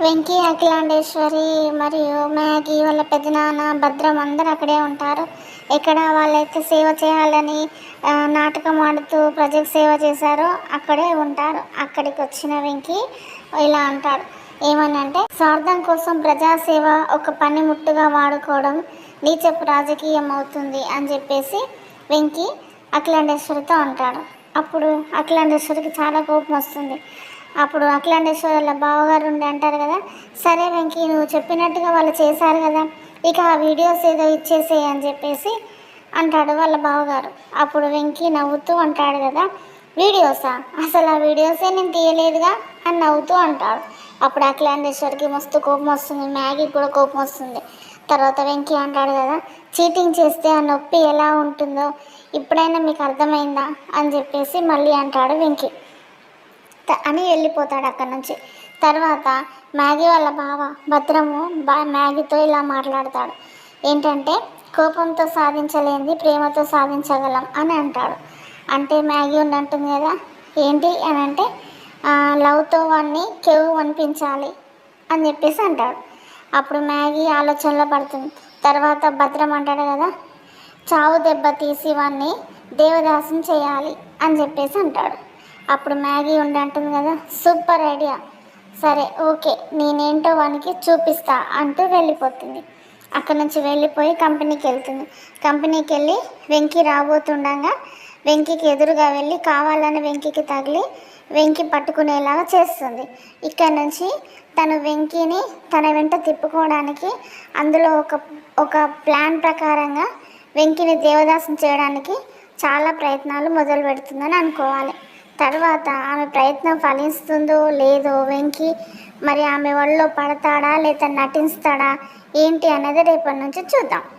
వెంకీ, అఖిలాండేశ్వరి మరియు మ్యాగీ వాళ్ళ పెదనాన్న భద్రం అందరూ అక్కడే ఉంటారు. ఎక్కడ వాళ్ళైతే సేవ చేయాలని నాటకం ఆడుతూ ప్రజలకు సేవ చేశారో అక్కడే ఉంటారు. అక్కడికి వచ్చిన వెంకీ ఇలా అంటాడు, ఏమని అంటే, స్వార్థం కోసం ప్రజాసేవ ఒక పనిముట్టుగా వాడుకోవడం నీచపు రాజకీయం అవుతుంది అని చెప్పేసి వెంకీ అఖిలాండేశ్వరితో అంటాడు. అప్పుడు అఖిలాండేశ్వరికి చాలా కోపం వస్తుంది. అప్పుడు అఖిలాండేశ్వరి వాళ్ళ బావగారు ఉండి అంటారు కదా, సరే వెంకీ, నువ్వు చెప్పినట్టుగా వాళ్ళు చేశారు కదా, ఇక ఆ వీడియోస్ ఏదో ఇచ్చేసేయి అని చెప్పేసి అంటాడు వాళ్ళ బావగారు. అప్పుడు వెంకీ నవ్వుతూ అంటాడు కదా, వీడియోసా, అసలు ఆ వీడియోసే నేను తీయలేదుగా అని నవ్వుతూ అంటాడు. అప్పుడు అఖిలాండేశ్వరికి మస్తు కోపం వస్తుంది, మ్యాగీకి కూడా కోపం వస్తుంది. తర్వాత వెంకీ అంటాడు కదా, చీటింగ్ చేస్తే ఆ నొప్పి ఎలా ఉంటుందో ఇప్పుడైనా మీకు అర్థమైందా అని చెప్పేసి మళ్ళీ అంటాడు వెంకీ అని వెళ్ళిపోతాడు అక్కడి నుంచి. తర్వాత మ్యాగీ వాళ్ళ బావ భద్రము మ్యాగీతో ఇలా మాట్లాడతాడు, ఏంటంటే కోపంతో సాధించలేనిది ప్రేమతో సాధించగలం అని అంటాడు. అంటే మ్యాగీ ఉండంటుంది కదా, ఏంటి అని అంటే, లవ్తో వాడిని కెవ్వు అనిపించాలి అని చెప్పేసి అంటాడు. అప్పుడు మ్యాగీ ఆలోచనలో పడుతుంది. తర్వాత భద్రం అంటాడు కదా, చావు దెబ్బ తీసి వాడిని దేవదాసం చేయాలి అని చెప్పేసి అంటాడు. అప్పుడు మ్యాగీ అంటుంది కదా, సూపర్ ఐడియా, సరే ఓకే, నేనేంటో వానికి చూపిస్తా అంటూ వెళ్ళిపోతుంది. అక్కడ నుంచి వెళ్ళిపోయి కంపెనీకి వెళ్తుంది. కంపెనీకి వెళ్ళి వెంకీ రాబోతుండగా వెంకీకి ఎదురుగా వెళ్ళి కావాలని వెంకీకి తగిలి వెంకీ పట్టుకునేలాగా చేస్తుంది. ఇక్కడ నుంచి తను వెంకీని తన వెంట తిప్పుకోవడానికి అందులో ఒక ప్లాన్ ప్రకారంగా వెంకీని దేవదాసం చేయడానికి చాలా ప్రయత్నాలు మొదలు పెడుతుందని అనుకోవాలి. తర్వాత ఆమె ప్రయత్నం ఫలిస్తుందో లేదో, వెంకీ మరి ఆమె ఒళ్ళో పడతాడా లేదా నటిస్తాడా ఏంటి అనేది రేపటి నుంచి చూద్దాం.